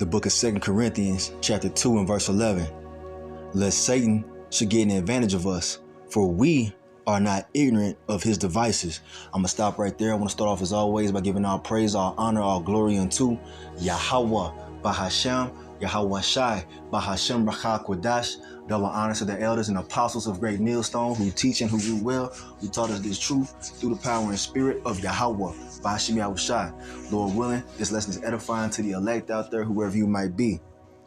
the book of 2 Corinthians chapter 2 and verse 11. Lest Satan should get an advantage of us, for we are not ignorant of his devices. I'm going to stop right there. I want to start off as always by giving all praise, all honor, all glory unto Yahweh, Bahashem, Yahweh Shai, Bahashem Rakha Kodash. Double honor to the elders and apostles of Great Millstone who teach and who do well, who taught us this truth through the power and spirit of Yahweh, Bahashem Yahweh Shai. Lord willing, this lesson is edifying to the elect out there, whoever you might be.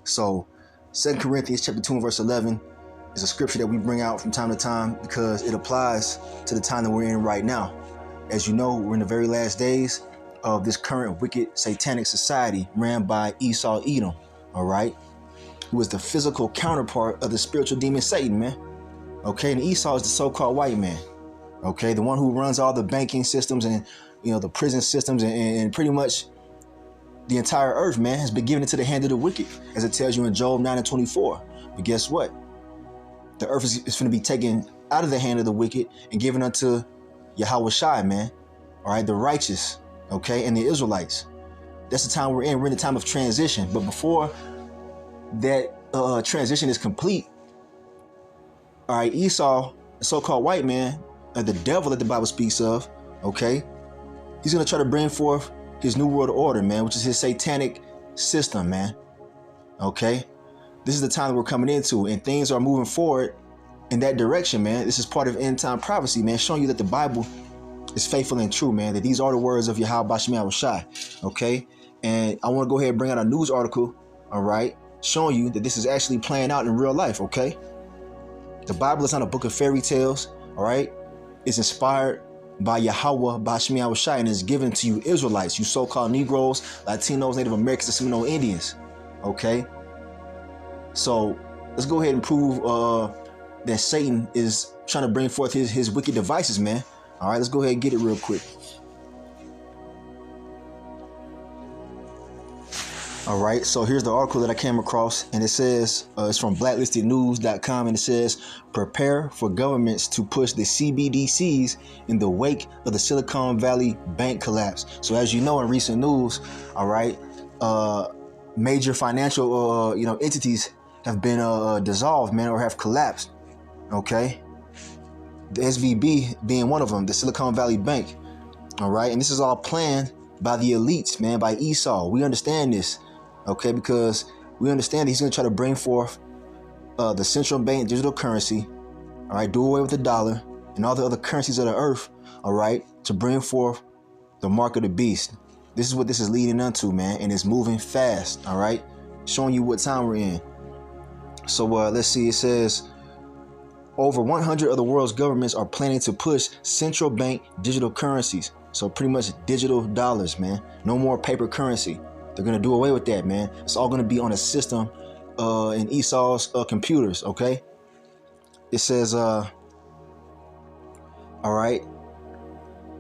So 2 Corinthians chapter 2 and verse 11 is a scripture that we bring out from time to time because it applies to the time that we're in right now. As you know, we're in the very last days of this current wicked satanic society ran by Esau Edom, all right, who is the physical counterpart of the spiritual demon Satan, man. Okay, and Esau is the so-called white man, okay, the one who runs all the banking systems and, you know, the prison systems and pretty much the entire earth, man, has been given into the hand of the wicked, as it tells you in Job 9 and 24. But guess what? The earth is going to be taken out of the hand of the wicked and given unto Yahweh Shai, man. All right, the righteous, okay, and the Israelites. That's the time we're in. We're in the time of transition. But before that transition is complete, all right, Esau, the so-called white man, the devil that the Bible speaks of, okay, he's going to try to bring forth his new world order, man, which is his satanic system, man. Okay. This is the time that we're coming into, and things are moving forward in that direction, man. This is part of end time prophecy, man, showing you that the Bible is faithful and true, man, that these are the words of Yahweh Bashem Yahweh Shai, okay? And I want to go ahead and bring out a news article, all right, showing you that this is actually playing out in real life, okay? The Bible is not a book of fairy tales, all right? It's inspired by Yahweh Bashem Yahweh Shai and is given to you Israelites, you so-called Negroes, Latinos, Native Americans, and Seminole Indians, okay? So let's go ahead and prove that Satan is trying to bring forth his wicked devices, man. All right, let's go ahead and get it real quick. All right, so here's the article that I came across, and it says, it's from blacklistednews.com, and it says, prepare for governments to push the CBDCs in the wake of the Silicon Valley bank collapse. So as you know, in recent news, all right, major financial entities have been dissolved, man, or have collapsed, okay? The SVB being one of them, the Silicon Valley Bank, all right? And this is all planned by the elites, man, by Esau. We understand this, okay? Because we understand he's going to try to bring forth the central bank digital currency, all right? Do away with the dollar and all the other currencies of the earth, all right? To bring forth the mark of the beast. This is what this is leading unto, man, and it's moving fast, all right? Showing you what time we're in. So let's see, it says, over 100 of the world's governments are planning to push central bank digital currencies. So pretty much digital dollars, man. No more paper currency. They're going to do away with that, man. It's all going to be on a system in Esau's computers, okay? It says, all right.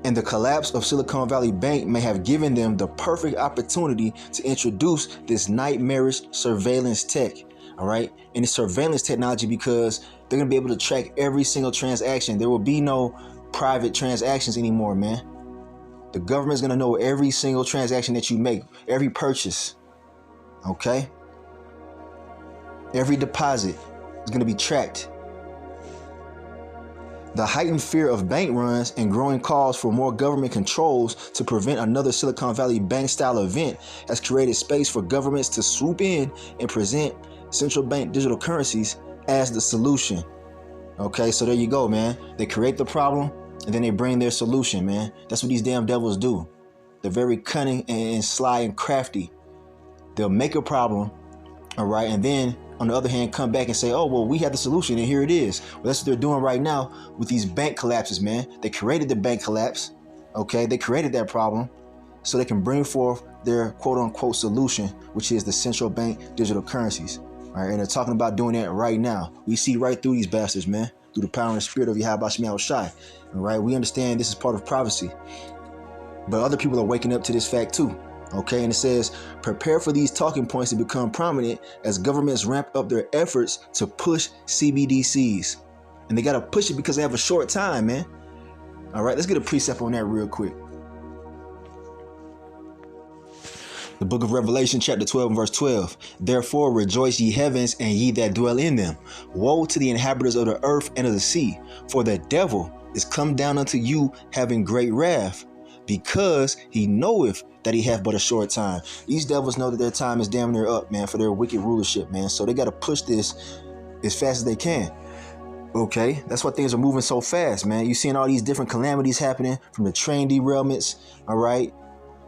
And the collapse of Silicon Valley Bank may have given them the perfect opportunity to introduce this nightmarish surveillance tech. All right. And it's surveillance technology because they're going to be able to track every single transaction. There will be no private transactions anymore, man. The government's going to know every single transaction that you make, every purchase. OK. Every deposit is going to be tracked. The heightened fear of bank runs and growing calls for more government controls to prevent another Silicon Valley bank style event has created space for governments to swoop in and present central bank digital currencies as the solution. Okay, so there you go, man. They create the problem and then they bring their solution, man. That's what these damn devils do. They're very cunning and sly and crafty. They'll make a problem, all right, and then on the other hand, come back and say, oh, well, we have the solution and here it is. Well, that's what they're doing right now with these bank collapses, man. They created the bank collapse. Okay, they created that problem so they can bring forth their quote unquote solution, which is the central bank digital currencies. All right, and they're talking about doing that right now. We see right through these bastards, man, through the power and the spirit of Yahweh Bashem Yahweh Shai. All right, we understand this is part of prophecy, but other people are waking up to this fact too. Okay, and it says, prepare for these talking points to become prominent as governments ramp up their efforts to push CBDCs. And they got to push it because they have a short time, man. All right, let's get a precept on that real quick. The book of Revelation, chapter 12 and verse 12. Therefore rejoice ye heavens, and ye that dwell in them. Woe to the inhabitants of the earth and of the sea, for the devil is come down unto you, having great wrath, because he knoweth that he hath but a short time. These devils know that their time is damn near up, man, for their wicked rulership, man. So they got to push this as fast as they can. Okay, that's why things are moving so fast, man. You're seeing all these different calamities happening, from the train derailments, all right,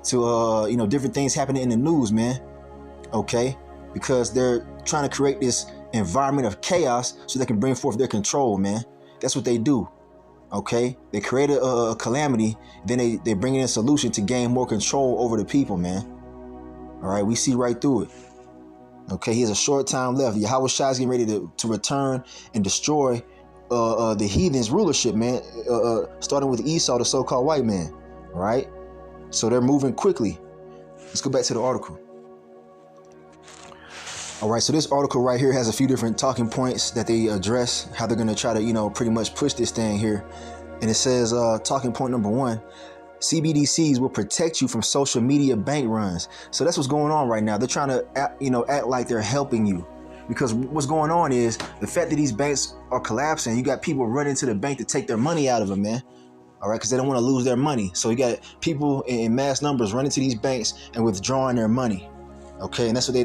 to different things happening in the news, man. Okay, because they're trying to create this environment of chaos so they can bring forth their control, man. That's what they do. Okay, they create a calamity, then they bring in a solution to gain more control over the people, man. All right, we see right through it. Okay, he has a short time left. Yahweh Shai is getting ready to return and destroy the heathens' rulership, man. Starting with Esau, the so-called white man. All right, so they're moving quickly. Let's go back to the article. All right, so this article right here has a few different talking points that they address, how they're going to try to, pretty much push this thing here. And it says, talking point number 1, CBDCs will protect you from social media bank runs. So that's what's going on right now. They're trying to, act like they're helping you. Because what's going on is the fact that these banks are collapsing, you got people running to the bank to take their money out of them, man. All right, because they don't want to lose their money. So you got people in mass numbers running to these banks and withdrawing their money. Okay, and that's what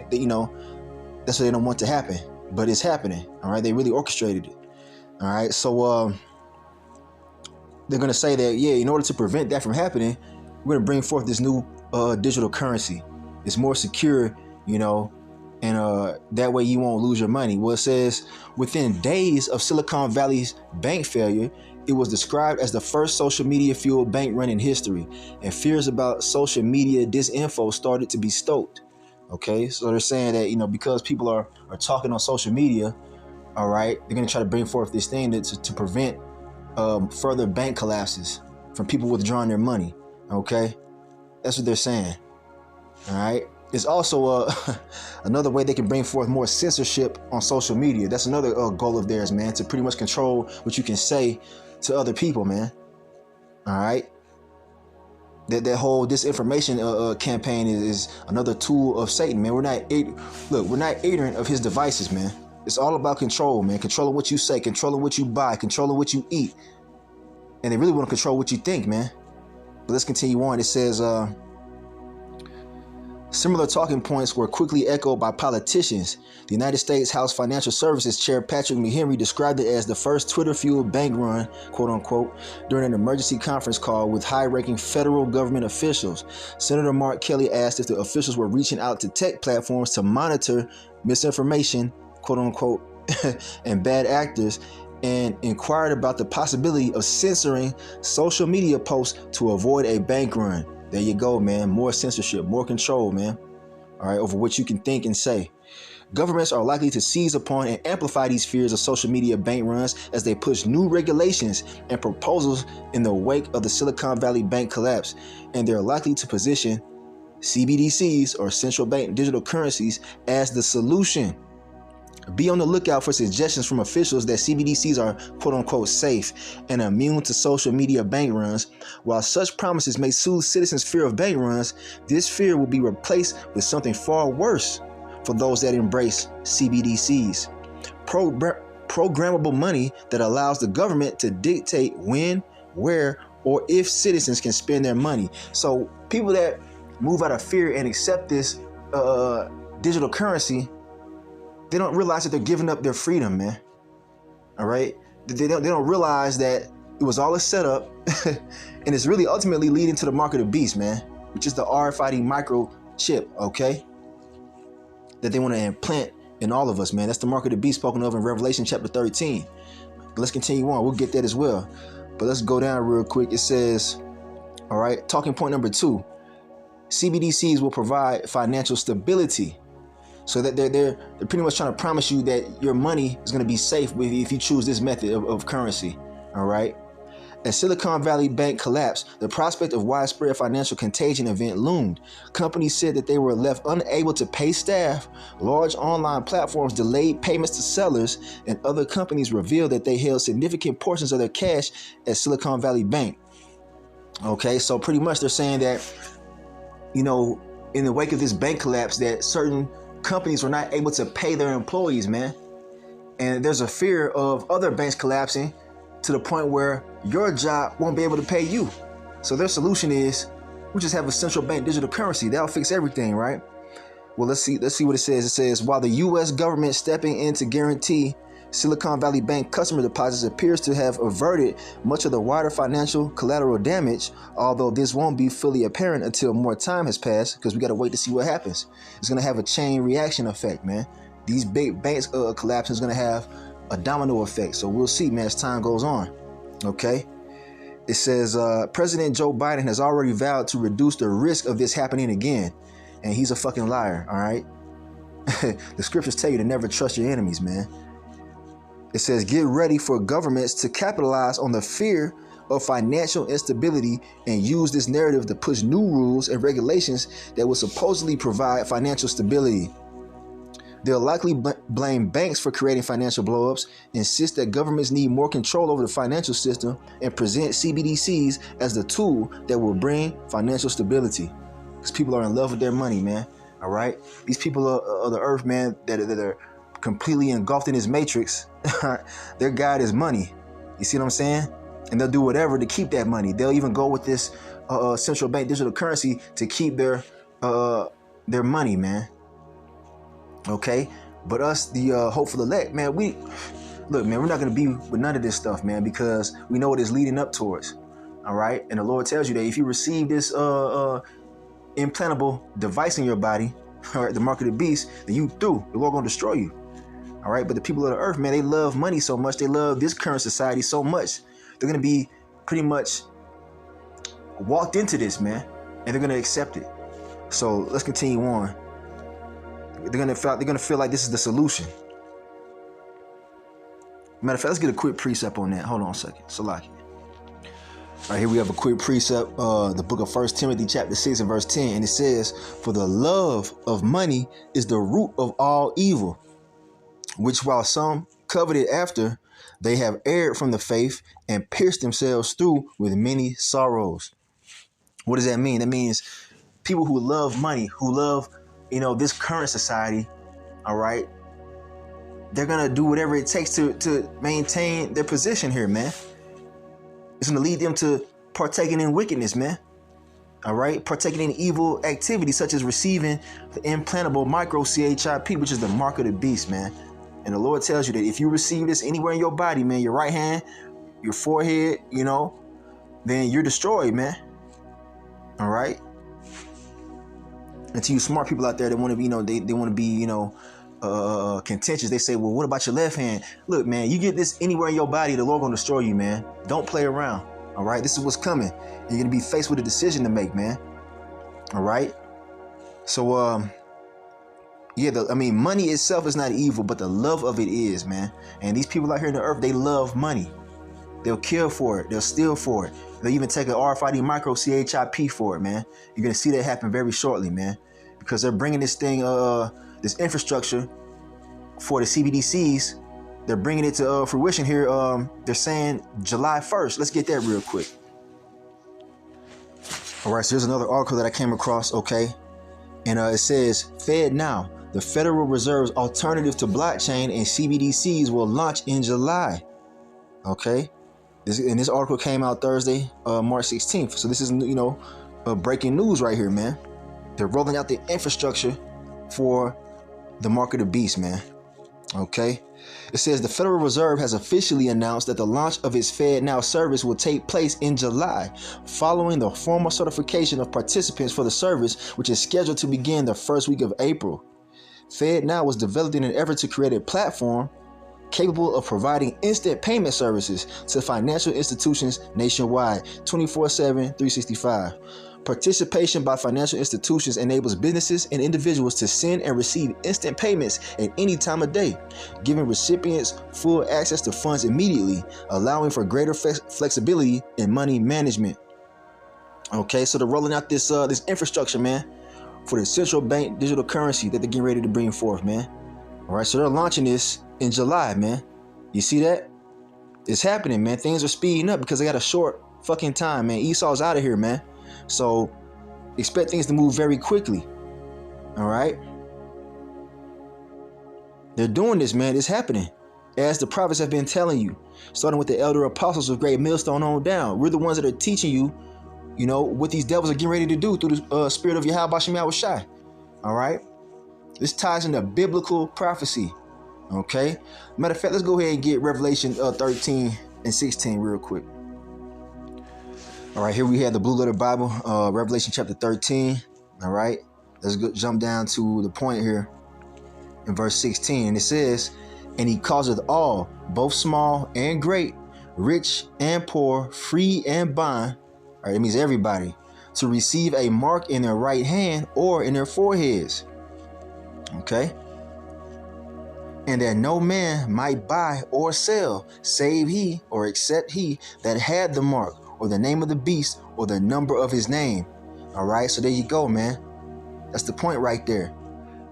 that's what they don't want to happen, but it's happening. All right, they really orchestrated it. All right, so they're going to say that, yeah, in order to prevent that from happening, we're going to bring forth this new digital currency. It's more secure, and that way you won't lose your money. Well, it says within days of Silicon Valley's bank failure, it was described as the first social media fueled bank run in history, and fears about social media disinfo started to be stoked. Okay, so they're saying that, because people are talking on social media, all right, they're going to try to bring forth this thing to prevent further bank collapses from people withdrawing their money. Okay, that's what they're saying. All right, it's also another way they can bring forth more censorship on social media. That's another goal of theirs, man, to pretty much control what you can say to other people, man. All right. That whole disinformation campaign is another tool of Satan, man. We're not ignorant of his devices, man. It's all about control, man. Controlling what you say, controlling what you buy, controlling what you eat. And they really want to control what you think, man. But let's continue on. It says, similar talking points were quickly echoed by politicians. The United States House Financial Services Chair Patrick McHenry described it as the first Twitter-fueled bank run, quote unquote, during an emergency conference call with high-ranking federal government officials. Senator Mark Kelly asked if the officials were reaching out to tech platforms to monitor misinformation, quote unquote, and bad actors, and inquired about the possibility of censoring social media posts to avoid a bank run. There you go, man. More censorship, more control, man. All right, over what you can think and say. Governments are likely to seize upon and amplify these fears of social media bank runs as they push new regulations and proposals in the wake of the Silicon Valley bank collapse, and they're likely to position CBDCs, or central bank digital currencies, as the solution. Be on the lookout for suggestions from officials that CBDCs are quote-unquote safe and immune to social media bank runs. While such promises may soothe citizens' fear of bank runs, this fear will be replaced with something far worse for those that embrace CBDCs. Programmable money that allows the government to dictate when, where, or if citizens can spend their money. So people that move out of fear and accept this digital currency, they don't realize that they're giving up their freedom, man. All right? They don't realize that it was all a setup and it's really ultimately leading to the mark of the beast, man, which is the RFID microchip, okay? That they want to implant in all of us, man. That's the mark of the beast spoken of in Revelation chapter 13. But let's continue on. We'll get that as well. But let's go down real quick. It says, all right, talking point number 2, CBDCs will provide financial stability. So that they're pretty much trying to promise you that your money is going to be safe if you choose this method of currency. All right. As Silicon Valley Bank collapsed, the prospect of widespread financial contagion event loomed. Companies said that they were left unable to pay staff. Large online platforms delayed payments to sellers, and other companies revealed that they held significant portions of their cash at Silicon Valley Bank. Okay, so pretty much they're saying that, in the wake of this bank collapse that certain companies were not able to pay their employees, man. And there's a fear of other banks collapsing to the point where your job won't be able to pay you. So their solution is, we just have a central bank digital currency. That'll fix everything, right? Well, let's see what it says. It says, while the U.S. government stepping in to guarantee Silicon Valley Bank customer deposits appears to have averted much of the wider financial collateral damage, although this won't be fully apparent until more time has passed, because we got to wait to see what happens. It's going to have a chain reaction effect, man. These big banks collapsing is going to have a domino effect. So we'll see, man, as time goes on. Okay. It says President Joe Biden has already vowed to reduce the risk of this happening again. And he's a fucking liar. All right. The scriptures tell you to never trust your enemies, man. It says, get ready for governments to capitalize on the fear of financial instability and use this narrative to push new rules and regulations that will supposedly provide financial stability. They'll likely blame banks for creating financial blowups, insist that governments need more control over the financial system, and present CBDCs as the tool that will bring financial stability. Because people are in love with their money, man. All right? These people of the earth, man, that are completely engulfed in this matrix, their God is money. You see what I'm saying? And they'll do whatever to keep that money. They'll even go with this central bank digital currency to keep their money, man. Okay, but us, the hopeful elect, man, we're not going to be with none of this stuff, man, because we know what it's leading up towards. All right. And the Lord tells you that if you receive this implantable device in your body, all right, the mark of the beast, then you through. The Lord going to destroy you. All right. But the people of the earth, man, they love money so much. They love this current society so much. They're going to be pretty much walked into this, man, and they're going to accept it. So let's continue on. They're gonna feel like this is the solution. Matter of fact, let's get a quick precept on that. Hold on a second. Salaki. All right, here we have a quick precept. The book of 1 Timothy chapter 6 and verse 10. And it says, for the love of money is the root of all evil, which while some coveted after, they have erred from the faith and pierced themselves through with many sorrows. What does that mean? That means people who love money, who love this current society, all right, they're going to do whatever it takes to maintain their position here, man. It's going to lead them to partaking in wickedness, man. All right, partaking in evil activities such as receiving the implantable micro CHIP, which is the mark of the beast, man. And the Lord tells you that if you receive this anywhere in your body, man, your right hand, your forehead, then you're destroyed, man. All right. And to you smart people out there that want to be, they want to be, contentious. They say, well, what about your left hand? Look, man, you get this anywhere in your body, the Lord gonna destroy you, man. Don't play around. All right, this is what's coming. You're gonna be faced with a decision to make, man. All right. So, money itself is not evil, but the love of it is, man. And these people out here in the earth, they love money. They'll kill for it. They'll steal for it. They'll even take an RFID micro CHIP for it, man. You're going to see that happen very shortly, man, because they're bringing this thing, this infrastructure for the CBDCs. They're bringing it to fruition here. They're saying July 1st. Let's get that real quick. All right. So here's another article that I came across. OK, and it says FedNow, the Federal Reserve's alternative to blockchain and CBDCs will launch in July. OK. This article came out Thursday, March 16th. So this is, breaking news right here, man. They're rolling out the infrastructure for the mark of the beast, man. Okay. It says the Federal Reserve has officially announced that the launch of its FedNow service will take place in July, following the formal certification of participants for the service, which is scheduled to begin the first week of April. FedNow was developed in an effort to create a platform capable of providing instant payment services to financial institutions nationwide, 24/7, 365. Participation by financial institutions enables businesses and individuals to send and receive instant payments at any time of day, giving recipients full access to funds immediately, allowing for greater flexibility in money management. Okay, so they're rolling out this infrastructure, man, for the central bank digital currency that they're getting ready to bring forth, man. All right, so they're launching this in July, man. You see that? It's happening, man. Things are speeding up because they got a short fucking time, man. Esau's out of here, man. So expect things to move very quickly. All right. They're doing this, man. It's happening. As the prophets have been telling you, starting with the elder apostles of Great Millstone on down. We're the ones that are teaching you, what these devils are getting ready to do through the spirit of Yahweh Bashem Yahushai. All right. This ties into biblical prophecy. Okay. Matter of fact, let's go ahead and get Revelation 13 and 16 real quick. All right. Here we have the Blue Letter Bible, Revelation chapter 13. All right. Let's jump down to the point here in verse 16. And it says, and he causeth all, both small and great, rich and poor, free and bond. All right. It means everybody, to receive a mark in their right hand or in their foreheads. Okay. And that no man might buy or sell, save he or except he that had the mark or the name of the beast or the number of his name. All right. So there you go, man. That's the point right there.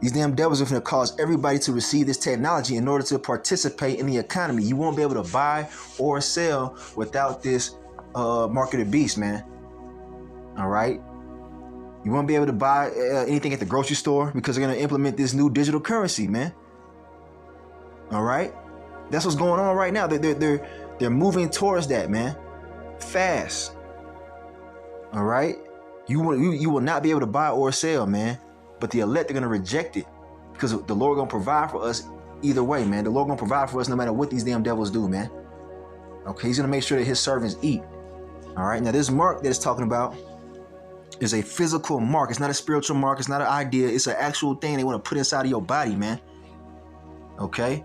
These damn devils are going to cause everybody to receive this technology in order to participate in the economy. You won't be able to buy or sell without this mark of the beast, man. All right. You won't be able to buy anything at the grocery store because they're going to implement this new digital currency, man. All right. That's what's going on right now. They're moving towards that, man. Fast. All right. You will not be able to buy or sell, man. But the elect are going to reject it because the Lord going to provide for us either way, man. The Lord going to provide for us no matter what these damn devils do, man. Okay. He's going to make sure that his servants eat. All right. Now, this mark that it's talking about is a physical mark. It's not a spiritual mark. It's not an idea. It's an actual thing they want to put inside of your body, man. Okay.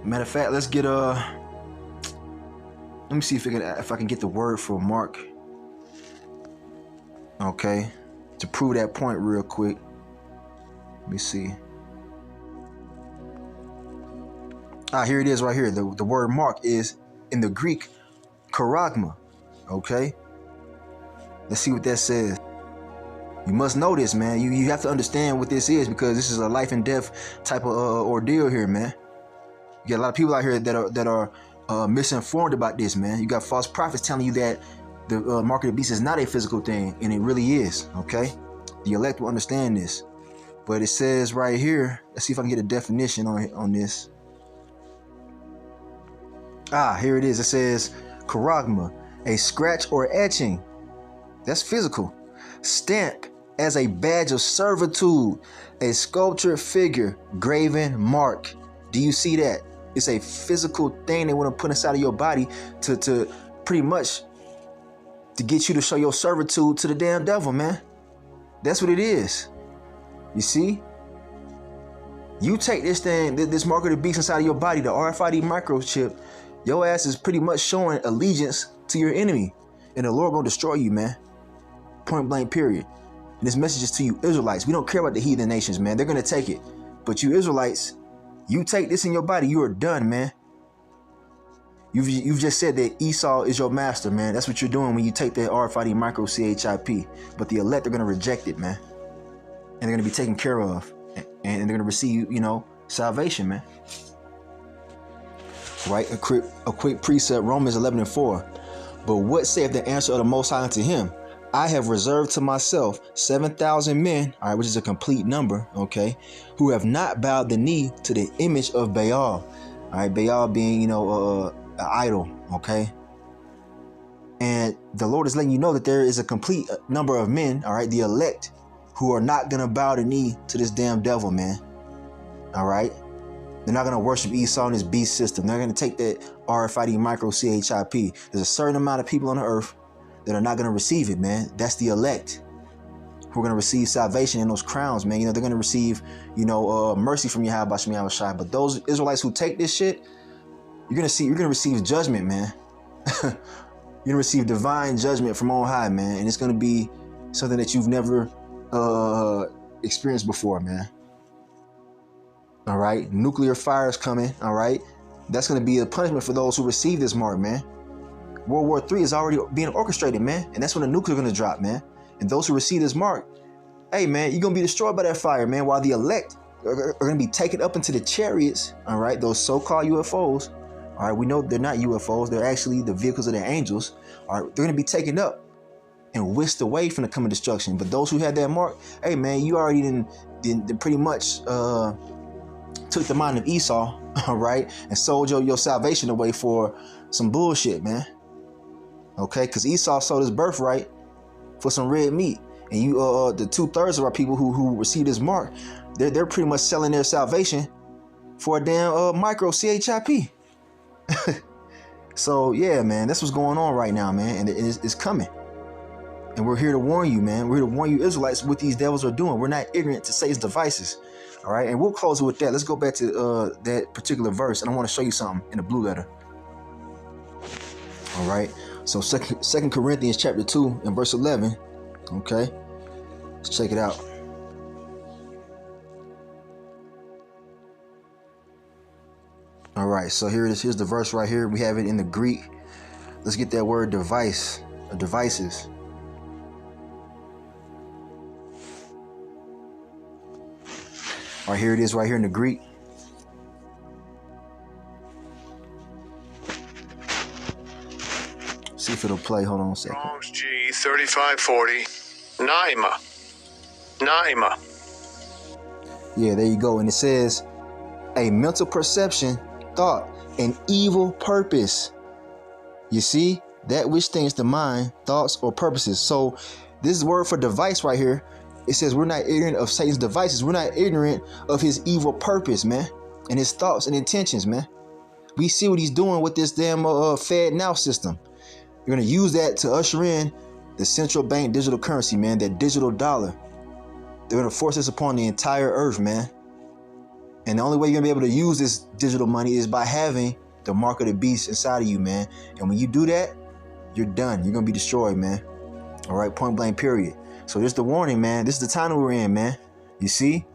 Matter of fact, let's get let me see if I can get the word for mark. Okay. To prove that point real quick. Let me see. Here it is right here. The word mark is in the Greek charagma. Okay. Let's see what that says. You must know this, man. You have to understand what this is because this is a life and death type of ordeal here, man. You got a lot of people out here that are misinformed about this, man. You got false prophets telling you that the mark of the beast is not a physical thing, and it really is. Okay, the elect will understand this, but it says right here. Let's see if I can get a definition on this. Here it is. It says charagma, a scratch or etching. That's physical. Stamp as a badge of servitude, a sculptured figure, graven mark. Do you see that? It's a physical thing they want to put inside of your body to pretty much to get you to show your servitude to the damn devil, man. That's what it is. You see? You take this thing, this mark of the beast inside of your body, the RFID microchip, your ass is pretty much showing allegiance to your enemy. And the Lord gonna destroy you, man. Point blank, period. And this message is to you Israelites. We don't care about the heathen nations, man. They're gonna take it. But you Israelites, you take this in your body, you are done, man. You've just said that Esau is your master, man. That's what you're doing when you take that RFID micro CHIP. But the elect are going to reject it, man. And they're going to be taken care of. And they're going to receive, salvation, man. Right? A quick precept, Romans 11:4. But what saith the answer of the Most High unto him? I have reserved to myself 7,000 men, all right, which is a complete number, okay, who have not bowed the knee to the image of Baal. All right, Baal being, an idol, okay? And the Lord is letting you know that there is a complete number of men, all right, the elect, who are not going to bow the knee to this damn devil, man. All right? They're not going to worship Esau and his beast system. They're going to take that RFID micro CHIP. There's a certain amount of people on the earth that are not going to receive it, man. That's the elect who are going to receive salvation in those crowns, man. They're going to receive, mercy from Yahweh Bashem Yahushai. But those Israelites who take this shit, you're going to receive judgment, man. You're going to receive divine judgment from on high, man. And it's going to be something that you've never experienced before, man. All right. Nuclear fire is coming. All right. That's going to be a punishment for those who receive this mark, man. World War III is already being orchestrated, man. And that's when the nuclear is going to drop, man. And those who receive this mark, hey, man, you're going to be destroyed by that fire, man. While the elect are going to be taken up into the chariots, all right, those so-called UFOs. All right, we know they're not UFOs. They're actually the vehicles of the angels. All right, they're going to be taken up. and whisked away from the coming destruction. But those who had that mark, hey man, you already didn't pretty much took the mind of Esau, all right, and sold your salvation away for some bullshit, man. Okay, because Esau sold his birthright for some red meat, and you the 2/3 of our people who received this mark, they're pretty much selling their salvation for a damn micro CHIP. So yeah, man, that's what's going on right now, man, and it's coming. And we're here to warn you, man. We're here to warn you Israelites what these devils are doing. We're not ignorant to Satan's devices. All right, and we'll close it with that. Let's go back to that particular verse, and I want to show you something in the blue letter. All right, so Second Corinthians chapter 2 and verse 11. Okay, let's check it out. All right, so here it is. Here's the verse right here. We have it in the Greek. Let's get that word device, or devices. All right, here it is right here in the Greek. See if it'll play. Hold on a second. Strong's G 3540. Naima. Yeah, there you go. And it says a mental perception, thought, and evil purpose. You see, that which thinks the mind, thoughts, or purposes. So this word for device right here, it says we're not ignorant of Satan's devices. We're not ignorant of his evil purpose, man, and his thoughts and intentions, man. We see what he's doing with this damn FedNow system. You're going to use that to usher in the central bank digital currency, man, that digital dollar. They're going to force this upon the entire earth, man. And the only way you're going to be able to use this digital money is by having the mark of the beast inside of you, man. And when you do that, you're done. You're going to be destroyed, man. All right, point blank, period. So this is the warning, man. This is the time that we're in, man. You see,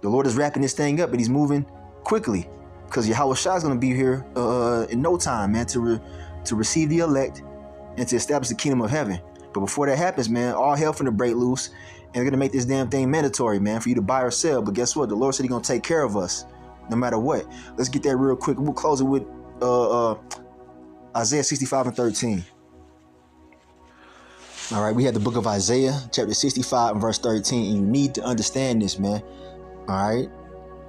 the Lord is wrapping this thing up, and he's moving quickly because Yahweh Shai is going to be here in no time, man, to receive the elect and to establish the kingdom of heaven. But before that happens, man, all hell finna break loose, and they're gonna make this damn thing mandatory, man, for you to buy or sell. But guess what? The Lord said he's gonna take care of us no matter what. Let's get that real quick. We'll close it with Isaiah 65 and 13. All right, we had the book of Isaiah, chapter 65 and verse 13, and you need to understand this, man. All right.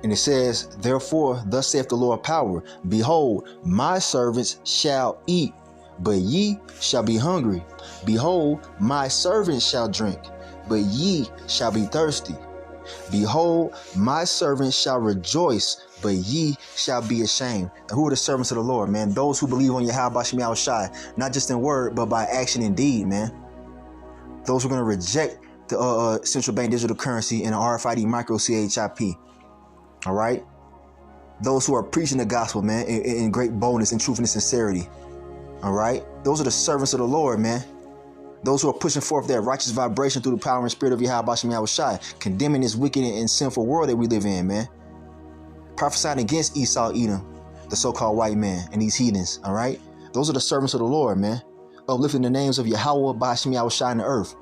And it says, therefore, thus saith the Lord of power, behold, my servants shall eat, but ye shall be hungry. Behold, my servants shall drink, but ye shall be thirsty. Behold, my servants shall rejoice, but ye shall be ashamed. And who are the servants of the Lord, man? Those who believe on Yahweh Shai Shai, not just in word, but by action and deed, man. Those who are going to reject the central bank digital currency and the RFID micro CHIP. All right? Those who are preaching the gospel, man, in great boldness and truth and sincerity. All right? Those are the servants of the Lord, man. Those who are pushing forth that righteous vibration through the power and spirit of Yahweh Shai, condemning this wicked and sinful world that we live in, man. Prophesying against Esau, Edom, the so-called white man, and these heathens, all right? Those are the servants of the Lord, man. Uplifting the names of Yahweh Ba'ashem Shai in the earth.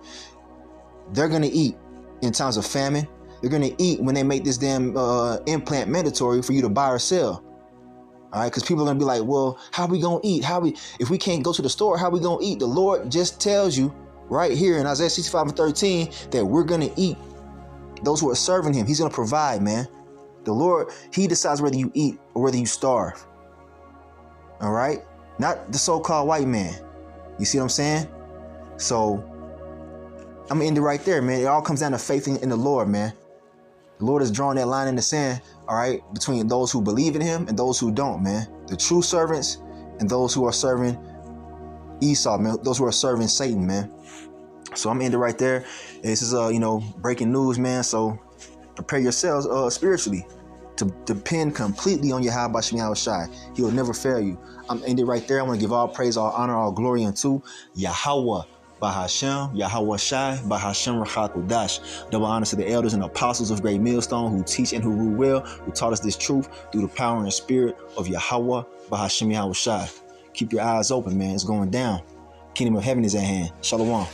They're going to eat in times of famine. They're going to eat when they make this damn implant mandatory for you to buy or sell. All right, because people are going to be like, well, how we going to eat? If we can't go to the store, how we going to eat? The Lord just tells you right here in Isaiah 65 and 13 that we're going to eat. Those who are serving him, he's going to provide, man. The Lord, he decides whether you eat or whether you starve. All right? Not the so-called white man. You see what I'm saying? So I'm going to end it right there, man. It all comes down to faith in the Lord, man. The Lord is drawing that line in the sand, all right, between those who believe in him and those who don't, man. The true servants and those who are serving Esau, man. Those who are serving Satan, man. So I'm ending right there. This is, breaking news, man. So prepare yourselves spiritually to depend completely on Yahweh Shai. He will never fail you. I'm ending right there. I want to give all praise, all honor, all glory unto Yahweh Bahashem, Yahweh Shai, Bahashem Rachakodash. Double honors to the elders and apostles of Great Millstone who teach and who rule well, who taught us this truth through the power and spirit of Yahweh Bahashem Yahweh Shai. Keep your eyes open, man. It's going down. Kingdom of heaven is at hand. Shalom.